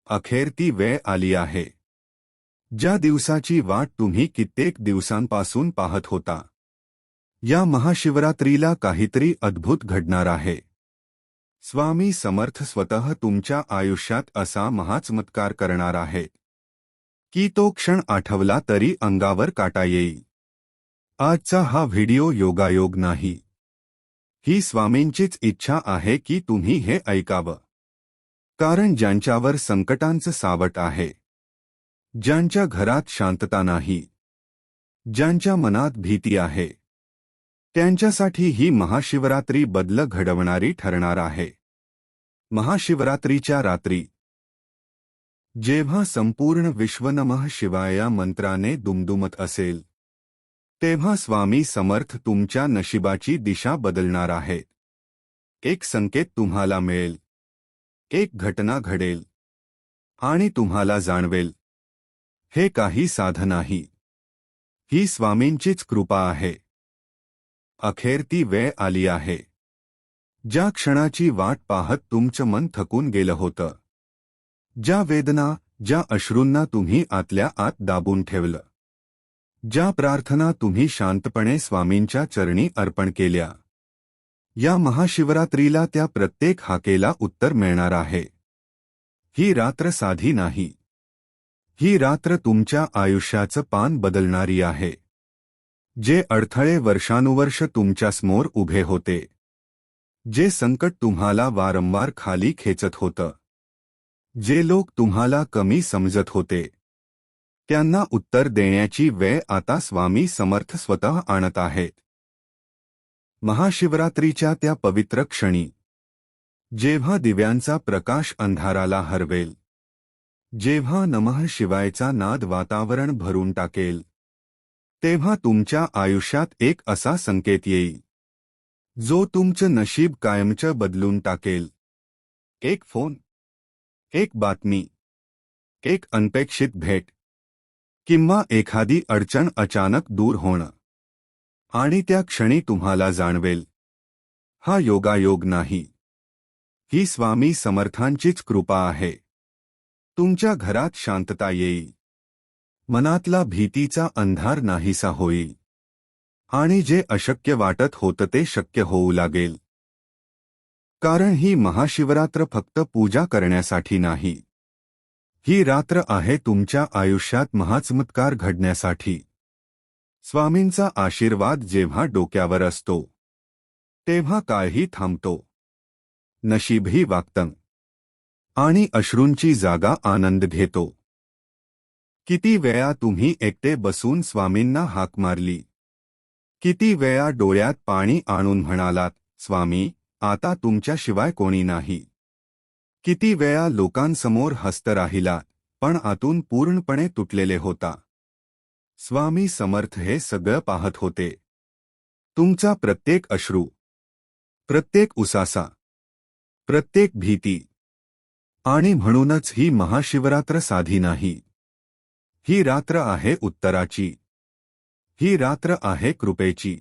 अखेर ती वेळ आली आहे, ज्या दिवसाची वाट तुम्ही कित्येक दिवसांपासून पाहत होता. या महाशिवरात्रीला काहीतरी अद्भुत घडणार आहे. स्वामी समर्थ स्वतः तुमच्या आयुष्यात असा महाचमत्कार करणार आहेत की तो क्षण आठवला तरी अंगावर काटा येईल. आजचा हा व्हिडिओ योगायोग नाही. ही स्वामींचीच इच्छा आहे की तुम्ही हे ऐकावं. कारण ज्यांच्यावर संकटांचं सावट आहे, ज्यांच्या घरात शांतता नाही, ज्यांच्या मनात भीती आहे, त्यांच्यासाठी ही महाशिवरात्री बदल घडवणारी ठरणार आहे. महाशिवरात्रीच्या रात्री जेव्हा संपूर्ण विश्व नमः शिवाय या मंत्राने दुमदुमत असेल, तेव्हा स्वामी समर्थ तुमच्या नशिबाची दिशा बदलणार आहेत. एक संकेत तुम्हाला मिळेल, एक घटना घडेल आणि तुम्हाला जाणवेल, हे काही साधन नाही, ही स्वामींचीच कृपा आहे. अखेर ती वेळ आली आहे, ज्या क्षणाची वाट पाहत तुमचं मन थकून गेलं होतं, ज्या वेदना, ज्या अश्रूंना तुम्ही आतल्या आत दाबून ठेवलं, ज्या प्रार्थना तुम्ही शांतपणे स्वामींच्या चरणी अर्पण केल्या, या महाशिवरात्रीला त्या प्रत्येक हाकेला उत्तर मिळणार आहे. ही रात्र साधी नाही. ही रात्र तुमच्या आयुष्याचं पान बदलणारी आहे. जे अडथळे वर्षानुवर्ष तुमच्यासमोर उभे होते, जे संकट तुम्हाला वारंवार खाली खेचत होतं, जे लोक तुम्हाला कमी समजत होते, त्यांना उत्तर देण्याची वेळ आता स्वामी समर्थ स्वतः आणत आहेत. महाशिवरात्रीच्या त्या पवित्र क्षणी, जेव्हा दिव्यांचा प्रकाश अंधाराला हरवेल, जेव्हा नमः शिवायचा नाद वातावरण भरून टाकेल, तेव्हा तुमच्या आयुष्यात एक असा संकेत येईल, जो तुमचं नशीब कायमचं बदलून टाकेल. एक फोन, एक बातमी, एक अनपेक्षित भेट, किंवा एखादी अडचण अचानक दूर होणं. आणि त्या क्षणी तुम्हाला जाणवेल, हा योगायोग नाही, ही स्वामी समर्थांचीच कृपा आहे. तुमच्या घरात शांतता येईल, मनातला भीतीचा अंधार नाहीसा होईल, आणि जे अशक्य वाटत होतं ते शक्य होऊ लागेल. कारण ही महाशिवरात्र फक्त पूजा करण्यासाठी नाही. ही रात्र आहे तुमच्या आयुष्यात महाचमत्कार घडण्यासाठी. स्वामींचा आशीर्वाद जेव्हा डोक्यावर असतो, तेव्हा काळही थांबतो, नशीबही वागतं, आणि अश्रूंची जागा आनंद घेतो. किती वेळा तुम्ही एकटे बसून स्वामींना हाक मारली? किती वेळा डोळ्यात पाणी आणून म्हणालात, स्वामी, आता तुमच्याशिवाय कोणी नाही? किती वेळा लोकांसमोर हसत राहिलात, पण आतून पूर्णपणे तुटलेले होता? स्वामी समर्थ हे सगळं पाहत होते. तुमचा प्रत्येक अश्रू, प्रत्येक उसासा, प्रत्येक भीती. आणि म्हणूनच ही महाशिवरात्र साधी नाही. ही रात्र आहे उत्तराची. ही रात्र आहे कृपेची.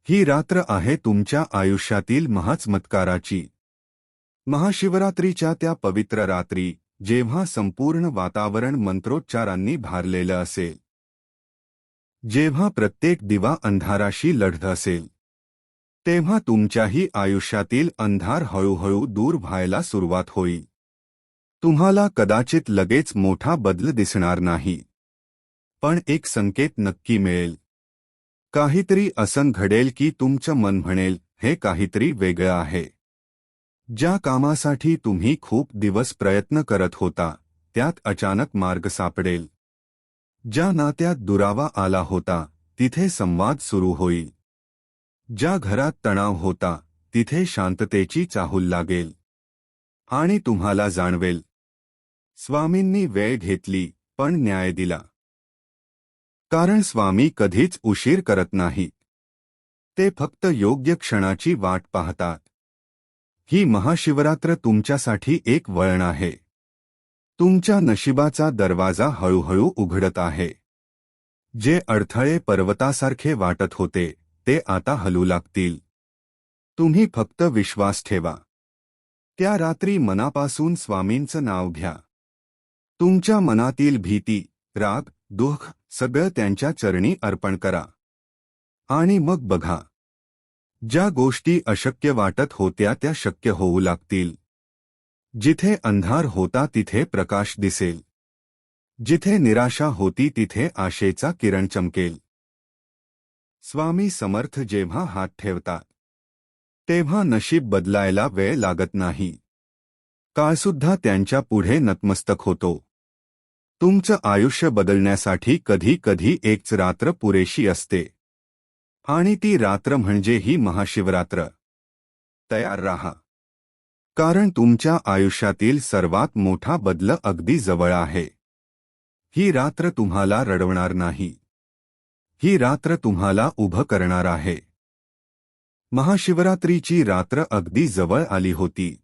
ही रात्र आहे तुमच्या आयुष्यातील महाचमत्काराची. महाशिवरात्रीच्या त्या पवित्र रात्री, जेव्हा संपूर्ण वातावरण मंत्रोच्चारांनी भारलेलं असेल, जेव्हा प्रत्येक दिवा अंधाराशी लढत असेल, तेव्हा तुमच्याही आयुष्यातील अंधार हळूहळू दूर व्हायला सुरुवात होईल. तुम्हाला कदाचित लगेच मोठा बदल दिसणार नाही, पण एक संकेत नक्की मिळेल. काहीतरी असं घडेल की तुमचं मन म्हणेल, हे काहीतरी वेगळं आहे. ज्या कामासाठी तुम्ही खूप दिवस प्रयत्न करत होता, त्यात अचानक मार्ग सापडेल. ज्या नात्यात दुरावा आला होता, तिथे संवाद सुरू होईल. ज्या घरात तणाव होता, तिथे शांततेची चाहूल लागेल. आणि तुम्हाला जाणवेल, स्वामींनी वेळ घेतली, पण न्याय दिला. कारण स्वामी कधीच उशीर करत नाहीत. ते फक्त योग्य क्षणाची वाट पाहतात. ही महाशिवरात्र तुमच्यासाठी एक वळण आहे. तुमच्या नशिबाचा दरवाजा हळूहळू उघडत आहे. जे अडथळे पर्वतासारखे वाटत होते, ते आता हलू लागतील. तुम्ही फक्त विश्वास ठेवा. त्या रात्री मनापासून स्वामींचं नाव घ्या. तुमच्या मनातील भीती, राग, दुःख सगळं त्यांच्या चरणी अर्पण करा. आणि मग बघा, ज्या गोष्टी अशक्य वाटत होत्या त्या शक्य होऊ लागतील. जिथे अंधार होता तिथे प्रकाश दिसेल. जिथे निराशा होती तिथे आशेचा किरण चमकेल. स्वामी समर्थ जेव्हा हात ठेवतात तेव्हा नशीब बदलायला वेळ लागत नाही. काळसुद्धा त्यांच्या पुढे नतमस्तक होतो. तुमचं आयुष्य बदलण्यासाठी कधी कधी एकच रात्र पुरेशी असते. आणि ती रात्र म्हणजे ही महाशिवरात्र. तयार राहा, कारण तुमच्या आयुष्यातील सर्वात मोठा बदल अगदी जवळ आहे. ही रात्र तुम्हाला रडवणार नाही. ही रात्र तुम्हाला उभं करणार आहे. महाशिवरात्रीची रात्र अगदी जवळ आली होती.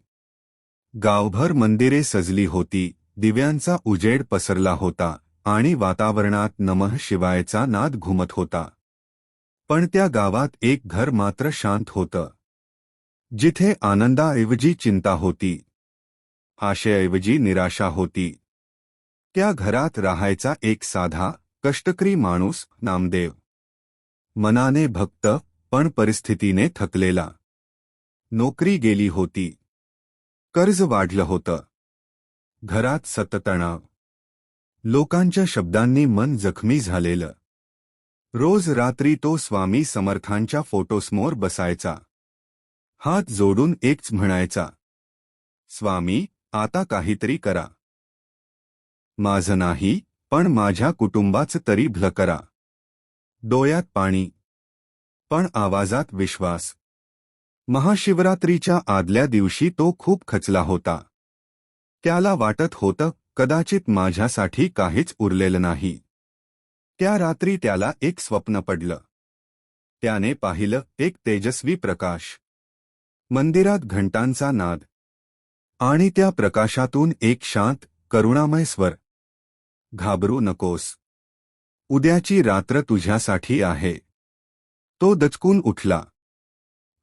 गावभर मंदिरे सजली होती, दिव्यांचा उजेड पसरला होता आणि वातावरणात नमः शिवायचा नाद घुमत होता. पण त्या गावात एक घर मात्र शांत होतं. जिथे आनंदाऐवजी चिंता होती, आशेऐवजी निराशा होती. त्या घरात राहायचा एक साधा, कष्टकरी माणूस, नामदेव. मनाने भक्त, पण परिस्थितीने थकलेला. नोकरी गेली होती. कर्ज वाढलं होतं. घरात सतत तणाव. लोकांच्या शब्दांनी मन जखमी झालेलं. रोज रात्री तो स्वामी समर्थांच्या फोटोसमोर बसायचा. हात जोडून एकच म्हणायचा, स्वामी, आता काहीतरी करा. माझं नाही, पण माझ्या कुटुंबाचं तरी भलं करा. डोळ्यात पाणी, पण आवाजात विश्वास. महाशिवरात्रीच्या आदल्या दिवशी तो खूप खचला होता. त्याला वाटत होतं, कदाचित माझ्यासाठी काहीच उरलेलं नाही. त्या रात्री त्याला एक स्वप्न पडलं. त्याने पाहिलं एक तेजस्वी प्रकाश. मंदिरात घंटांचा नाद. आणि त्या प्रकाशातून एक शांत, करुणामय स्वर. घाबरू नकोस. उद्याची रात्र तुझ्यासाठी आहे. तो दचकून उठला.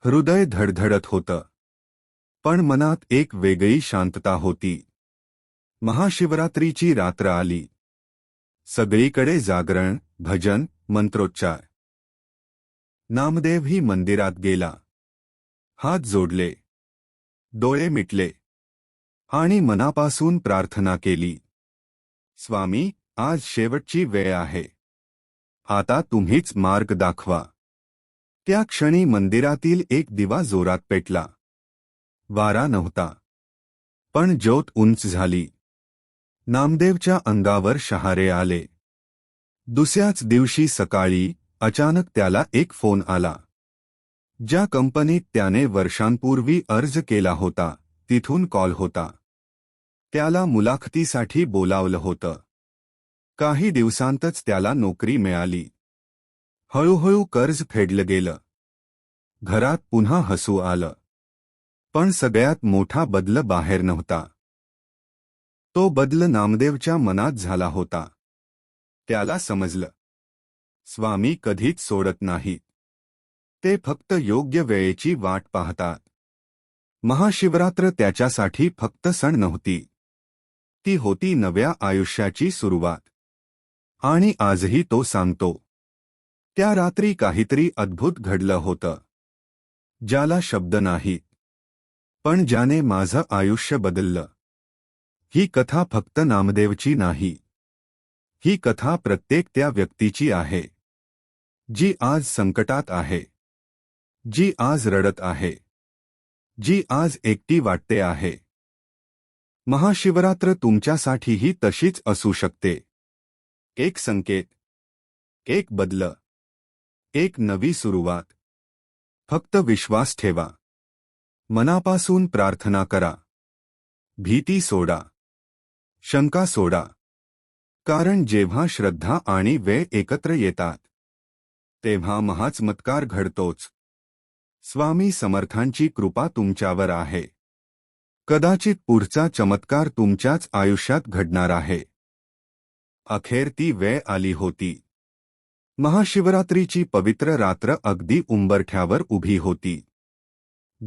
हृदय धडधडत होतं. पण मनात एक वेगळी शांतता होती. महाशिवरात्रीची रात्र आली. सगळीकडे जागरण, भजन, मंत्रोच्चार. नामदेवही मंदिरात गेला. हात जोडले, डोळे मिटले आणि मनापासून प्रार्थना केली. स्वामी, आज शेवटची वेळ आहे. आता तुम्हीच मार्ग दाखवा. त्या क्षणी मंदिरातील एक दिवा जोरात पेटला. वारा नव्हता, पण ज्योत उंच झाली. नामदेवच्या अंगावर शहारे आले. दुसऱ्याच दिवशी सकाळी अचानक त्याला एक फोन आला. ज्या कंपनीत त्याने वर्षांपूर्वी अर्ज केला होता, तिथून कॉल होता. त्याला मुलाखतीसाठी बोलावलं होतं. काही दिवसांतच त्याला नोकरी मिळाली. हळूहळू कर्ज फेडलं गेलं. घरात पुन्हा हसू आलं. पण सगळ्यात मोठा बदल बाहेर नव्हता. तो बदल नामदेवच्या मनात झाला होता. त्याला समजलं, स्वामी कधीच सोडत नाहीत. ते फक्त योग्य वेळेची वाट पाहतात. महाशिवरात्र त्याच्यासाठी फक्त सण नव्हती. ती होती नव्या आयुष्याची सुरुवात. आणि आजही तो सांगतो, त्या रात्री काहीतरी अद्भुत घडलं होतं. ज्याला शब्द नाहीत, पण ज्याने माझं आयुष्य बदललं. ही कथा फक्त नामदेवची नाही. ही कथा प्रत्येक त्या व्यक्तीची आहे, जी आज संकटात आहे. जी आज रडत आहे. जी आज एकटी वाटते आहे. महाशिवरात्र तुमच्यासाठीही तशीच असू शकते. एक संकेत, एक बदल, एक नवी सुरुवात. फक्त विश्वास ठेवा. मनापासून प्रार्थना करा. भीती सोडा. शंका सोडा. कारण जेव्हा श्रद्धा आणि वेळ एकत्र येतात, तेव्हा महाचमत्कार घडतोच. स्वामी समर्थांची कृपा तुमच्यावर आहे. कदाचित पुढचा चमत्कार तुमच्याच आयुष्यात घडणार आहे. अखेर ती वेळ आली होती. महाशिवरात्रीची पवित्र रात्र अगदी उंबरठ्यावर उभी होती.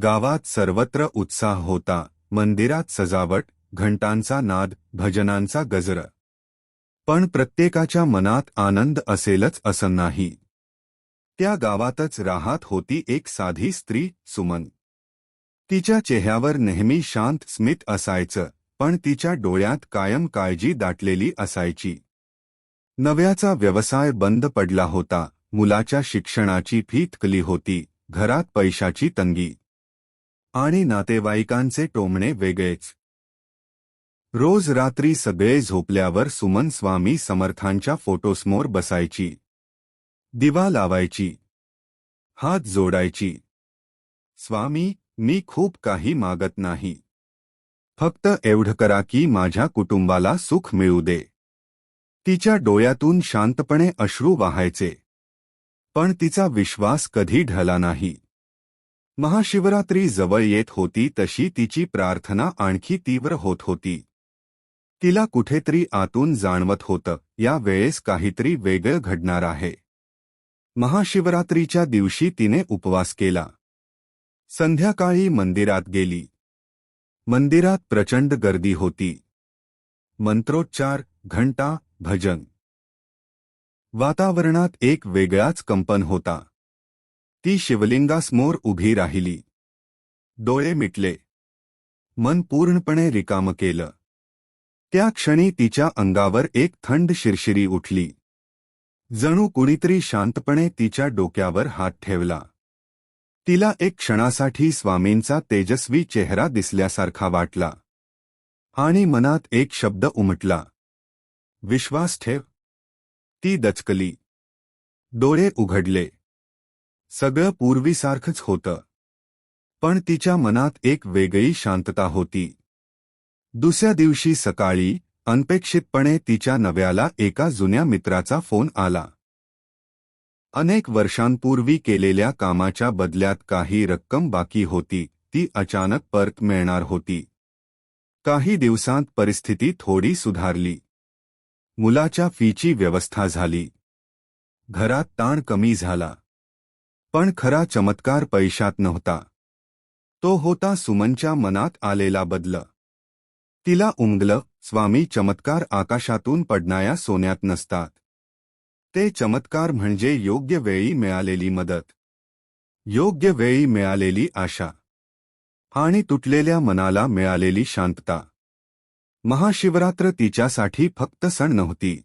गावात सर्वत्र उत्साह होता. मंदिरात सजावट, घंटांचा नाद, भजनांचा गजर. पण प्रत्येकाच्या मनात आनंद असेलच असं नाही. त्या गावातच राहत होती एक साधी स्त्री, सुमन. तिच्या चेहऱ्यावर नेहमी शांत स्मित असायचं, पण तिच्या डोळ्यात कायम काळजी दाटलेली असायची. नव्याचा व्यवसाय बंद पडला होता, मुलाच्या शिक्षणाची फी थकली होती, घरात पैशाची तंगी आणि नातेवाईकांचे टोमणे वेगळेच. रोज रात्री सगळे झोपल्यावर सुमन स्वामी समर्थांच्या फोटोसमोर बसायची. दिवा लावायची, हात जोडायची. स्वामी, मी खूप काही मागत नाही. फक्त एवढं करा की माझ्या कुटुंबाला सुख मिळू दे. तिच्या डोळ्यातून शांतपणे अश्रू वाहायचे. पण तिचा विश्वास कधी ढळला नाही. महाशिवरात्री जवळ येत होती तशी तिची प्रार्थना आणखी तीव्र होत होती. तिला कुठेतरी आतून जाणवत होतं, या वेळेस काहीतरी वेगळं घडणार आहे. महाशिवरात्रीच्या दिवशी तिने उपवास केला. संध्याकाळी मंदिरात गेली. मंदिरात प्रचंड गर्दी होती. मंत्रोच्चार, घंटा, भजन. वातावरणात एक वेगळाच कंपन होता. ती शिवलिंगासमोर उभी राहिली. डोळे मिटले. मन पूर्णपणे रिकामं केलं. त्या क्षणी तिच्या अंगावर एक थंड शिरशिरी उठली. जणू कुणीतरी शांतपणे तिच्या डोक्यावर हात ठेवला. तिला एक क्षणासाठी स्वामींचा तेजस्वी चेहरा दिसल्यासारखा वाटला. आणि मनात एक शब्द उमटला, विश्वास ठेव. ती दचकली. डोळे उघडले. सगळं पूर्वीसारखंच होतं. पण तिच्या मनात एक वेगळी शांतता होती. दुसऱ्या दिवशी सकाळी अनपेक्षितपणे तिच्या नव्याला एका जुन्या मित्राचा फोन आला. अनेक वर्षांपूर्वी केलेल्या कामाच्या बदल्यात काही रक्कम बाकी होती, ती अचानक परत मिळणार होती. काही दिवसांत परिस्थिती थोडी सुधारली. मुलाच्या फीची व्यवस्था झाली. घरात ताण कमी झाला. पण खरा चमत्कार पैशात नव्हता. तो होता सुमनच्या मनात आलेला बदल. तिला उमगलं, स्वामी चमत्कार आकाशातून पडणाऱ्या सोन्यात नसतात. ते चमत्कार म्हणजे योग्य वेळी मिळालेली मदत, योग्य वेळी मिळालेली आशा आणि तुटलेल्या मनाला मिळालेली शांतता. महाशिवरात्र तिच्यासाठी फक्त सण नव्हती.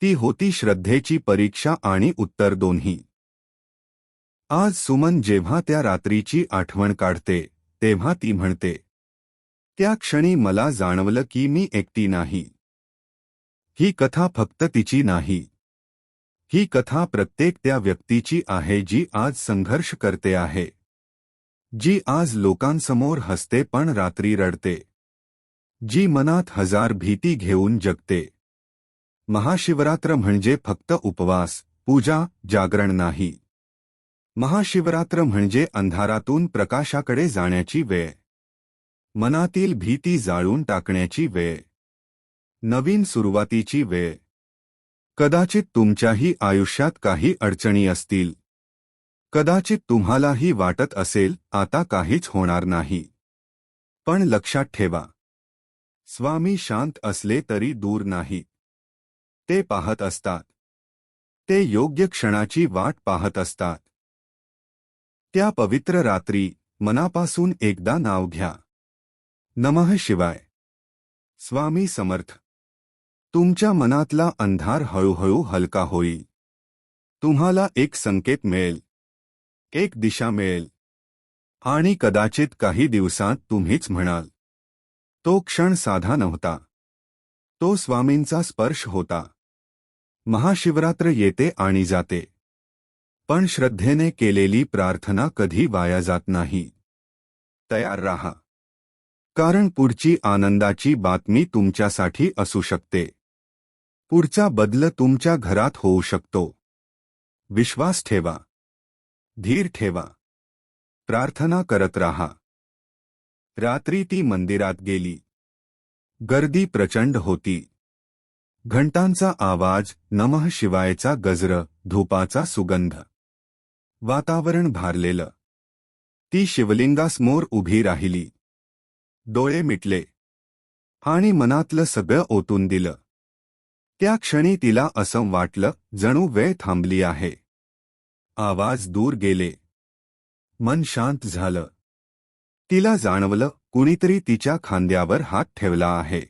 ती होती श्रद्धेची परीक्षा आणि उत्तर दोन्ही. आज सुमन जेव्हा त्या रात्रीची आठवण काढते, तेव्हा ती म्हणते, त्या क्षणी मला जाणवलं की मी एकटी नाही. ही कथा फक्त तिची नाही. ही कथा प्रत्येक त्या व्यक्तीची आहे जी आज संघर्ष करते आहे. जी आज लोकांसमोर हसते पण रात्री रडते. जी मनात हजार भीती घेऊन जगते. महाशिवरात्र म्हणजे फक्त उपवास, पूजा, जागरण नाही. महाशिवरात्र म्हणजे अंधारातून प्रकाशाकडे जाण्याची वेळ. मनातील भीती जाळून टाकण्याची वेळ. नवीन सुरुवातीची वेळ. कदाचित तुमच्याही आयुष्यात काही अडचणी असतील. कदाचित तुम्हालाही वाटत असेल, आता काहीच होणार नाही. पण लक्षात ठेवा, स्वामी शांत असले तरी दूर नाहीत. ते पाहत असतात. ते योग्य क्षणाची वाट पाहत असतात. त्या पवित्र रात्री मनापासून एकदा नाव घ्या, नमः शिवाय. स्वामी समर्थ. तुमच्या मनातला अंधार हळूहळू हलका होईल. तुम्हाला एक संकेत मिळेल, एक दिशा मिळेल. आणि कदाचित काही दिवसांत तुम्हीच म्हणाल, तो क्षण साधा नव्हता. तो स्वामींचा स्पर्श होता. महाशिवरात्र येते आणि जाते. पण श्रद्धेने केलेली प्रार्थना कधी वाया जात नाही. तयार राहा. कारण पुढची आनंदाची बातमी तुमच्यासाठी असू शकते. पुढचा बदल तुमच्या घरात होऊ शकतो. विश्वास ठेवा. धीर ठेवा. प्रार्थना करत राहा. रात्री ती मंदिरात गेली. गर्दी प्रचंड होती. घंटांचा आवाज, नमः शिवायचा गजर, धूपाचा सुगंध. वातावरण भारलेलं. ती शिवलिंगासमोर उभी राहिली. डोळे मिटले. आणि मनातलं सगळं ओतून दिलं. त्या क्षणी तिला असं वाटलं जणू वेळ थांबली आहे. आवाज दूर गेले. मन शांत झालं. तिला जाणवलं कुणीतरी तिच्या खांद्यावर हात ठेवला आहे.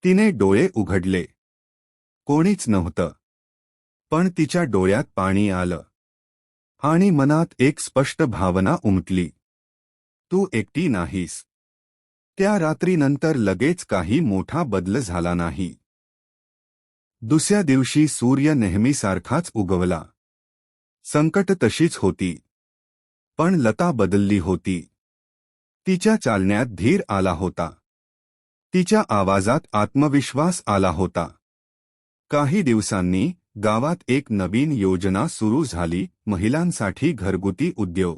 तिने डोळे उघडले. कोणीच नव्हतं. पण तिच्या डोळ्यात पाणी आलं. आणि मनात एक स्पष्ट भावना उमटली. तू एकटी नाहीस. त्या रात्रीनंतर लगेच काही मोठा बदल झाला नाही. दुसऱ्या दिवशी सूर्य नेहमीसारखाच उगवला. संकट तशीच होती. पण लता बदलली होती. तिच्या चालण्यात धीर आला होता. तिच्या आवाजात आत्मविश्वास आला होता. काही दिवसांनी गावात एक नवीन योजना सुरू झाली, महिलांसाठी घरगुती उद्योग.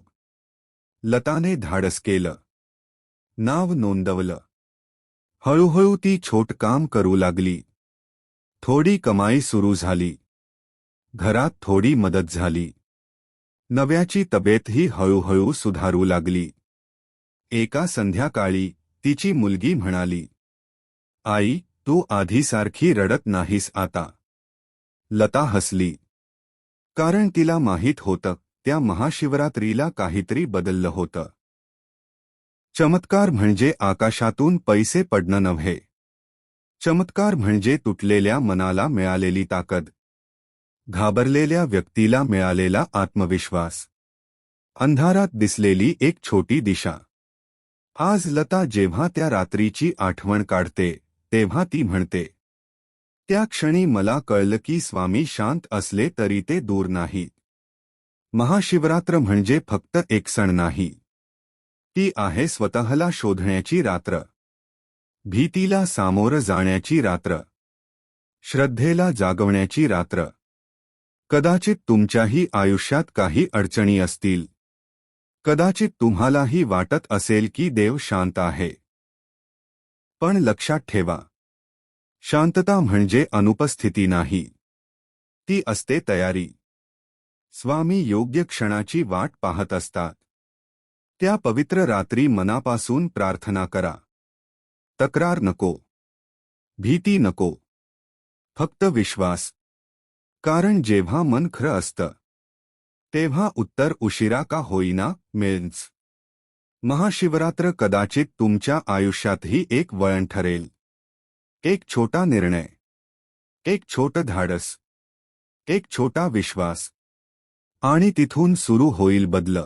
लताने धाडस केलं. नाव नोंदवलं. हळूहळू ती छोट काम करू लागली. थोडी कमाई सुरू झाली. घरात थोडी मदत झाली. नव्याची तब्येतही हळूहळू सुधारू लागली. एका संध्याकाळी तिची मुलगी म्हणाली, आई, तू आधीसारखी रडत नाहीस आता. लता हसली. कारण तिला माहीत होतं त्या महाशिवरात्रीला काहीतरी बदललं होतं. चमत्कार म्हणजे आकाशातून पैसे पडणं नव्हे. चमत्कार म्हणजे तुटलेल्या मनाला मिळालेली ताकद. घाबरलेल्या व्यक्तीला मिळालेला आत्मविश्वास. अंधारात दिसलेली एक छोटी दिशा. आज लता जेव्हा त्या रात्रीची आठवण काढते तेव्हा ती म्हणते, त्या क्षणी मला कळलं की स्वामी शांत असले तरी ते दूर नाहीत. महाशिवरात्र म्हणजे फक्त एक सण नाही. ती आहे स्वतःला शोधण्याची रात्र. भीतीला सामोरं जाण्याची रात्र. श्रद्धेला जागवण्याची रात्र. कदाचित तुमच्याही आयुष्यात काही अडचणी असतील. कदाचित तुम्हालाही वाटत असेल की देव शांत आहे. पण लक्षात ठेवा, शांतता म्हणजे अनुपस्थिती नाही. ती असते तयारी. स्वामी योग्य क्षणाची वाट पाहत असतात. त्या पवित्र रात्री मनापासून प्रार्थना करा. तक्रार नको. भीती नको. फक्त विश्वास. कारण जेव्हा मन खरं असतं तेव्हा उत्तर उशिरा का होईना मिळेच. महाशिवरात्र कदाचित तुमच्या आयुष्यातही एक वळण ठरेल. एक छोटा निर्णय. एक छोटं धाडस. एक छोटा विश्वास. आणि तिथून सुरू होईल बदल.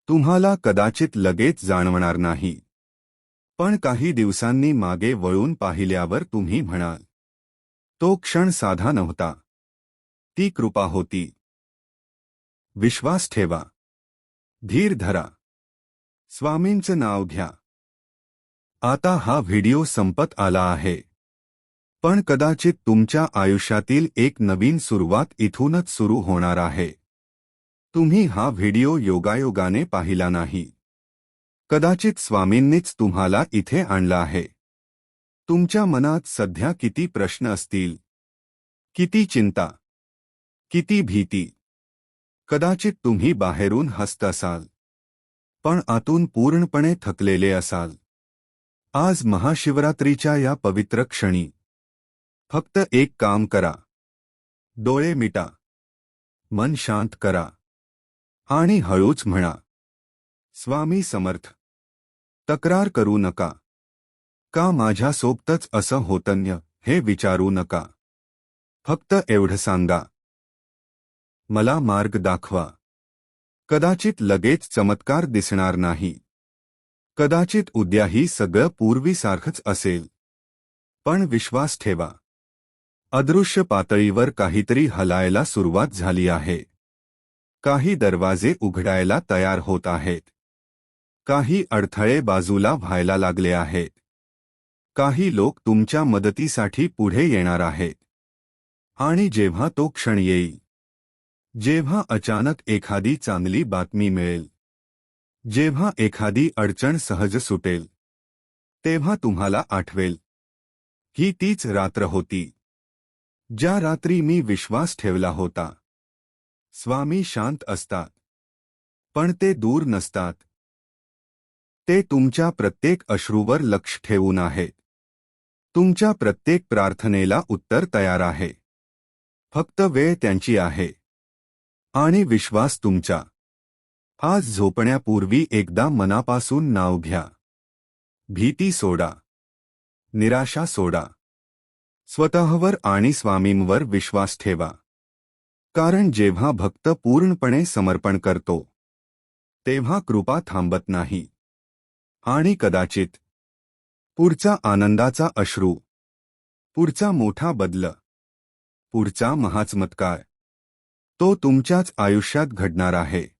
तुम्हाला कदाचित लगेच जाणवणार नाही. पण काही दिवसांनी मागे वळून पाहिल्यावर तुम्ही म्हणाल, तो क्षण साधा नव्हता. ती कृपा होती. विश्वास ठेवा. धीर धरा. स्वामींचं नाव घ्या. आता हा व्हिडिओ संपत आला आहे. पण कदाचित तुमच्या आयुष्यातील एक नवीन सुरुवात इथूनच सुरू होणार आहे. तुम्ही हा व्हिडिओ योगायोगाने पाहिला नाही. कदाचित स्वामींनीच तुम्हाला इथे आणलं आहे. तुमच्या मनात सध्या किती प्रश्न असतील, किती चिंता, किती भीती. कदाचित तुम्ही बाहेरून हसत असाल, पण आतून पूर्णपणे थकलेले असाल. आज महाशिवरात्रीच्या या पवित्र क्षणी फक्त एक काम करा. डोळे मिटा. मन शांत करा. आणि हळूच म्हणा, स्वामी समर्थ. तक्रार करू नका. का माझ्यासोबतच असं होतंय हे विचारू नका. फक्त एवढं सांगा, मला मार्ग दाखवा. कदाचित लगेच चमत्कार दिसणार नाही. कदाचित उद्याही सगळं पूर्वीसारखंच असेल. पण विश्वास ठेवा. अदृश्य पातळीवर काहीतरी हलायला सुरुवात झाली आहे. काही दरवाजे उघडायला तयार होत आहेत. काही अडथळे बाजूला व्हायला लागले आहेत. काही लोक तुमच्या मदतीसाठी पुढे येणार आहेत. आणि जेव्हा तो क्षण येईल, जेव्हा अचानक एखादी चांगली बातमी मिळेल, जेव्हा एखादी अडचण सहज सुटेल, तेव्हा तुम्हाला आठवेल, ही तीच रात्र होती, ज्या रात्री मी विश्वास ठेवला होता. स्वामी शांत असतात, पण ते दूर नसतात. ते तुमच्या प्रत्येक अश्रूवर लक्ष ठेवून आहेत. तुमच्या प्रत्येक प्रार्थनेला उत्तर तयार आहे. फक्त वेळ त्यांची आहे. आणि विश्वास तुमचा. आज झोपण्यापूर्वी एकदा मनापासून नाव घ्या. भीती सोडा. निराशा सोडा. स्वतःवर आणि स्वामींवर विश्वास ठेवा. कारण जेव्हा भक्त पूर्णपणे समर्पण करतो तेव्हा कृपा थांबत नाही. आणि कदाचित पुढचा आनंदाचा अश्रू, पुढचा मोठा बदल, पुढचा महाचमत्कार तो तुमच्याच आयुष्यात घडणार आहे.